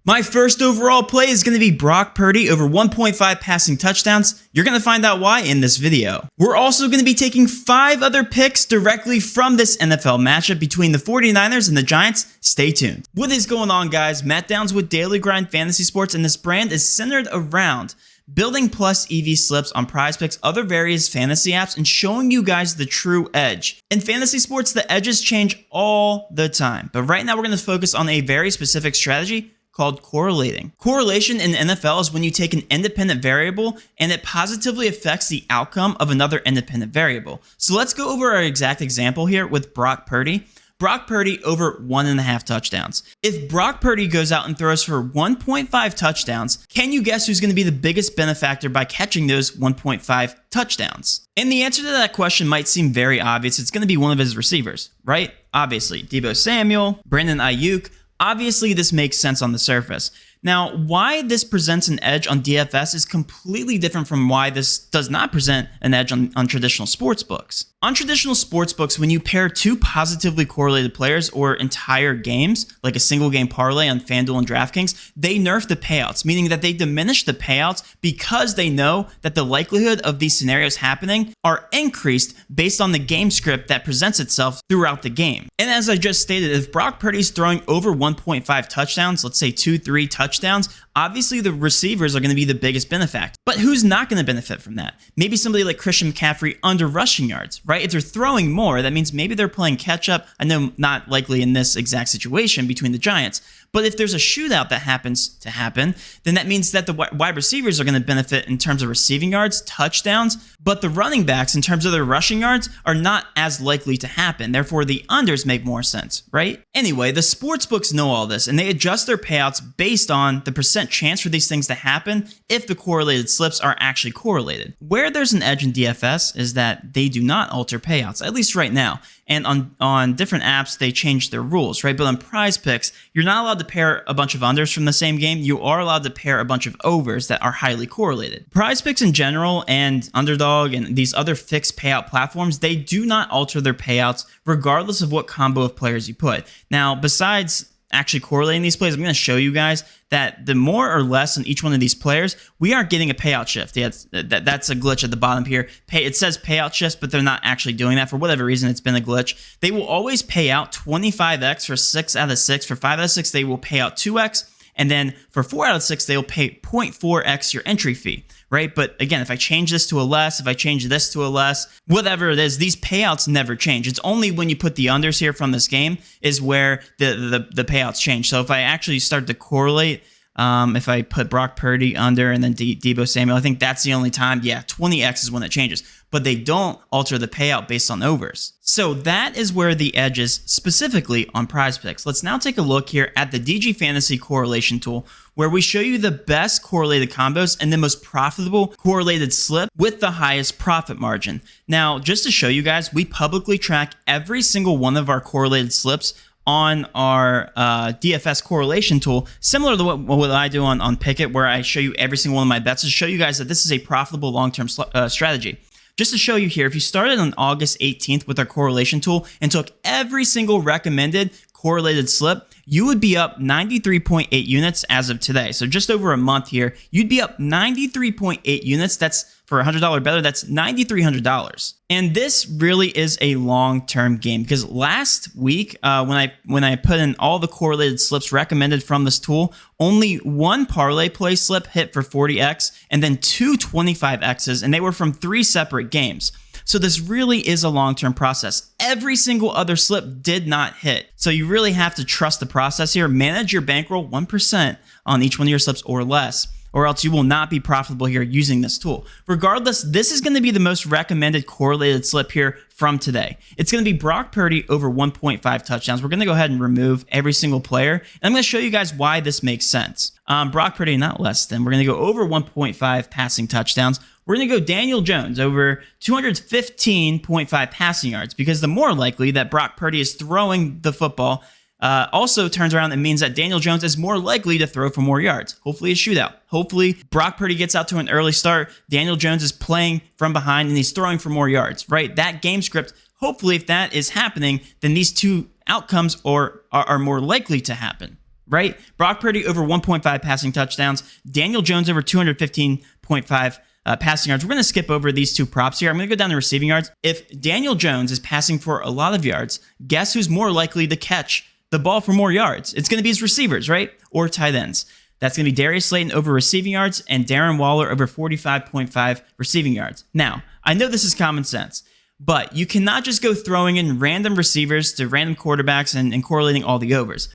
My first overall play is going to be Brock Purdy over 1.5 passing touchdowns. You're going to find out why in this video. We're also going to be taking 5 other picks directly from this NFL matchup between the 49ers and the Giants. Stay tuned. What is going on, guys? Matt Downs with Daily Grind Fantasy Sports, and this brand is centered around building plus EV slips on PrizePicks, other various fantasy apps, and showing you guys the true edge. In fantasy sports, the edges change all the time, but right now we're going to focus on a very specific strategy called correlating. Correlation in the NFL is when you take an independent variable and it positively affects the outcome of another independent variable. So let's go over our exact example here with Brock Purdy. Brock Purdy over 1.5 touchdowns. If Brock Purdy goes out and throws for 1.5 touchdowns, can you guess who's going to be the biggest benefactor by catching those 1.5 touchdowns? And the answer to that question might seem very obvious. It's going to be one of his receivers, right? Obviously, Deebo Samuel, Brandon Ayuk. Obviously, this makes sense on the surface. Now, why this presents an edge on DFS is completely different from why this does not present an edge on traditional sports books. On traditional sports books, when you pair 2 positively correlated players or entire games, like a single game parlay on FanDuel and DraftKings, they nerf the payouts, meaning that they diminish the payouts because they know that the likelihood of these scenarios happening are increased based on the game script that presents itself throughout the game. And as I just stated, if Brock Purdy's throwing over 1.5 touchdowns, let's say 2-3 touchdowns, obviously the receivers are going to be the biggest benefactor. But who's not going to benefit from that? Maybe somebody like Christian McCaffrey under rushing yards, right? If they're throwing more, that means maybe they're playing catch up. I know not likely in this exact situation between the Giants, but if there's a shootout that happens to happen, then that means that the wide receivers are going to benefit in terms of receiving yards, touchdowns, but the running backs in terms of their rushing yards are not as likely to happen. Therefore, the unders make more sense, right? Anyway, the sports books know all this, and they adjust their payouts based on the percent chance for these things to happen if the correlated slips are actually correlated. Where there's an edge in DFS is that they do not alter payouts, at least right now. And on different apps, they change their rules, right? But on PrizePicks, you're not allowed to pair a bunch of unders from the same game. You are allowed to pair a bunch of overs that are highly correlated. PrizePicks in general and Underdog and these other fixed payout platforms, they do not alter their payouts regardless of what combo of players you put. Now, besides actually correlating these plays, I'm going to show you guys that the more or less on each one of these players, we aren't getting a payout shift. Yeah, that's a glitch at the bottom here. It says payout shifts, but they're not actually doing that. For whatever reason, it's been a glitch. They will always pay out 25x for 6 out of 6. For 5 out of 6, they will pay out 2x. And then for 4 out of 6, they'll pay 0.4x your entry fee, right? But again, if I change this to a less, if I change this to a less, whatever it is, these payouts never change. It's only when you put the unders here from this game is where the payouts change. So if I actually start to correlate, if I put Brock Purdy under and then Deebo Samuel, I think that's the only time. Yeah, 20x is when it changes. But they don't alter the payout based on overs. So that is where the edge is specifically on PrizePicks. Let's now take a look here at the DGFantasy correlation tool, where we show you the best correlated combos and the most profitable correlated slip with the highest profit margin. Now, just to show you guys, we publicly track every single one of our correlated slips on our DFS correlation tool, similar to what I do on Pickett, where I show you every single one of my bets to show you guys that this is a profitable long-term strategy. Just to show you here, if you started on August 18th with our correlation tool and took every single recommended correlated slip, you would be up 93.8 units as of today. So just over a month here, you'd be up 93.8 units. That's for a $100 bettor, that's $9,300. And this really is a long-term game, because last week when I put in all the correlated slips recommended from this tool, only one parlay play slip hit for 40x and then 2 25x's, and they were from 3 separate games. So this really is a long-term process. Every single other slip did not hit. So you really have to trust the process here. Manage your bankroll 1% on each one of your slips or less, or else you will not be profitable here using this tool. Regardless, this is going to be the most recommended correlated slip here from today. It's going to be Brock Purdy over 1.5 touchdowns. We're going to go ahead and remove every single player, and I'm going to show you guys why this makes sense. Brock Purdy, not less than. We're going to go over 1.5 passing touchdowns. We're going to go Daniel Jones over 215.5 passing yards, because the more likely that Brock Purdy is throwing the football also turns around and means that Daniel Jones is more likely to throw for more yards. Hopefully a shootout. Hopefully Brock Purdy gets out to an early start. Daniel Jones is playing from behind and he's throwing for more yards, right? That game script, hopefully if that is happening, then these two outcomes are more likely to happen. right? Brock Purdy over 1.5 passing touchdowns. Daniel Jones over 215.5 passing yards. We're going to skip over these two props here. I'm going to go down to receiving yards. If Daniel Jones is passing for a lot of yards, guess who's more likely to catch the ball for more yards? It's going to be his receivers, right? Or tight ends. That's going to be Darius Slayton over receiving yards and Darren Waller over 45.5 receiving yards. Now, I know this is common sense, but you cannot just go throwing in random receivers to random quarterbacks and correlating all the overs.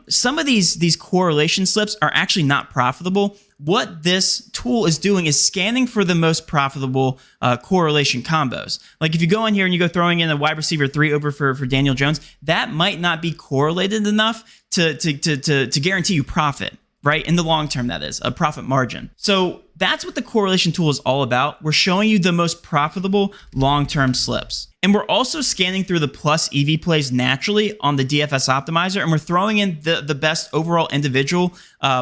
Some of these correlation slips are actually not profitable. What this tool is doing is scanning for the most profitable correlation combos. Like if you go in here and you go throwing in a wide receiver 3 over for Daniel Jones, that might not be correlated enough to guarantee you profit, right? In the long term, that is, a profit margin. So that's what the correlation tool is all about. We're showing you the most profitable long-term slips. And we're also scanning through the plus EV plays naturally on the DFS optimizer, and we're throwing in the best overall individual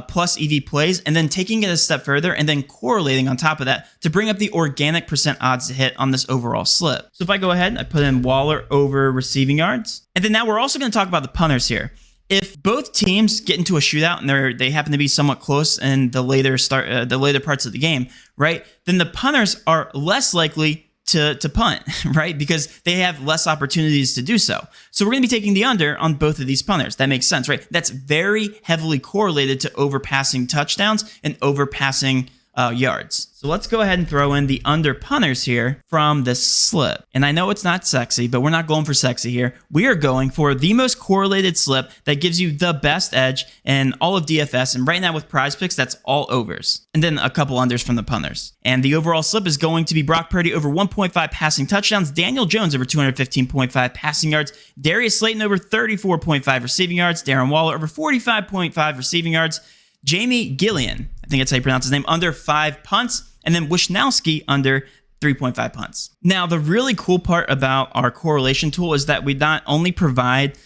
plus EV plays, and then taking it a step further and then correlating on top of that to bring up the organic percent odds to hit on this overall slip. So if I go ahead, I put in Waller over receiving yards. And then now we're also going to talk about the punters here. If both teams get into a shootout and they happen to be somewhat close in the later parts of the game, right? Then the punters are less likely to punt, right? Because they have less opportunities to do so. So we're going to be taking the under on both of these punters. That makes sense, right? That's very heavily correlated to overpassing touchdowns and overpassing yards. So let's go ahead and throw in the under punters here from this slip. And I know it's not sexy, but we're not going for sexy here. We are going for the most correlated slip that gives you the best edge in all of DFS. And right now with PrizePicks, that's all overs. And then a couple unders from the punters. And the overall slip is going to be Brock Purdy over 1.5 passing touchdowns, Daniel Jones over 215.5 passing yards, Darius Slayton over 34.5 receiving yards, Darren Waller over 45.5 receiving yards, Jamie Gillian, I think that's how you pronounce his name, under 5 punts, and then Wishnowsky under 3.5 punts. Now, the really cool part about our correlation tool is that we not only provide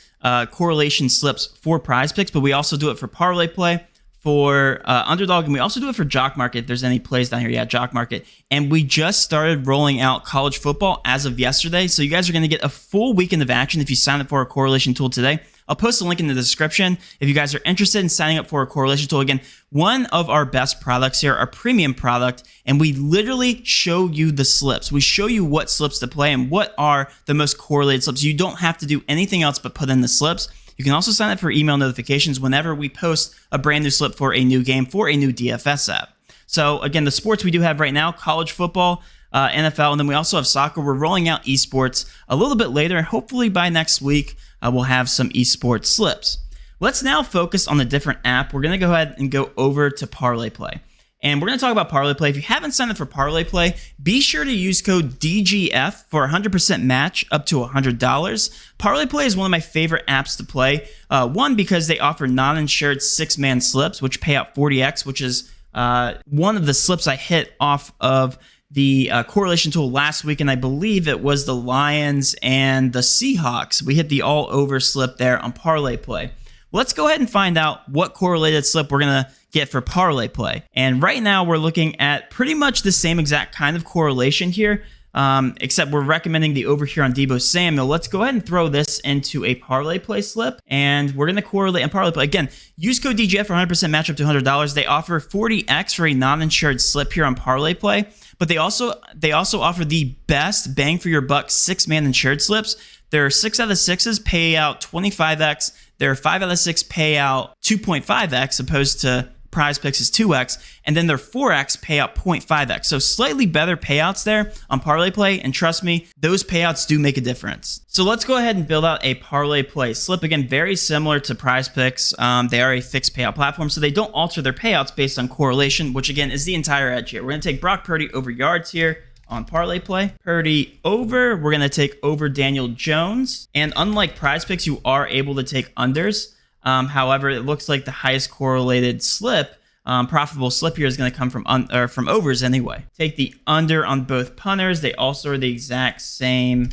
correlation slips for PrizePicks, but we also do it for parlay play, for underdog, and we also do it for jock market. If there's any plays down here, yeah, jock market. And we just started rolling out college football as of yesterday, so you guys are going to get a full weekend of action if you sign up for our correlation tool today. I'll post a link in the description if you guys are interested in signing up for a correlation tool. Again, one of our best products here, our premium product, and we literally show you the slips. We show you what slips to play and what are the most correlated slips. You don't have to do anything else but put in the slips. You can also sign up for email notifications whenever we post a brand new slip for a new game, for a new DFS app. So again, the sports we do have right now, college football, NFL, and then we also have soccer. We're rolling out esports a little bit later, and hopefully by next week, we'll have some esports slips. Let's now focus on the different app. We're going to go ahead and go over to Parlay Play. And we're going to talk about Parlay Play. If you haven't signed up for Parlay Play, be sure to use code DGF for a 100% match up to $100. Parlay Play is one of my favorite apps to play. One, because they offer non-insured 6-man slips, which pay out 40x, which is one of the slips I hit off of the correlation tool last week, and I believe it was the Lions and the Seahawks. We hit the all-over slip there on Parlay Play. Let's go ahead and find out what correlated slip we're going to get for Parlay Play. And right now, we're looking at pretty much the same exact kind of correlation here, except we're recommending the over here on Deebo Samuel. Let's go ahead and throw this into a Parlay Play slip, and we're going to correlate in Parlay Play. Again, use code DGF for 100% match up to $100. They offer 40x for a non-insured slip here on Parlay Play. But they also offer the best bang for your buck 6-man insured slips. Their 6 out of 6s pay out 25x. Their 5 out of 6 pay out 2.5x opposed to PrizePicks is 2x, and then their 4x pay out 0.5x. So slightly better payouts there on Parlay Play, and trust me, those payouts do make a difference. So let's go ahead and build out a Parlay Play slip. Again, very similar to PrizePicks. They are a fixed payout platform, so they don't alter their payouts based on correlation, which again is the entire edge here. We're going to take Brock Purdy over yards here on Parlay Play. Purdy over, we're going to take over Daniel Jones. And unlike PrizePicks, you are able to take unders. However, it looks like the highest correlated slip, profitable slip here is going to come from overs anyway. Take the under on both punters. They also are the exact same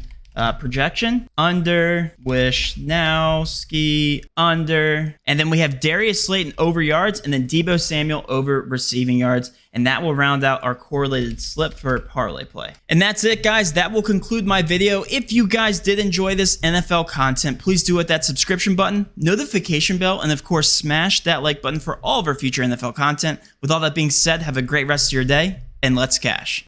Projection, under, Wishnowski, under, and then we have Darius Slayton over yards, and then Deebo Samuel over receiving yards, and that will round out our correlated slip for parlay play. And that's it, guys. That will conclude my video. If you guys did enjoy this NFL content, please do hit that subscription button, notification bell, and of course, smash that like button for all of our future NFL content. With all that being said, have a great rest of your day, and let's cash.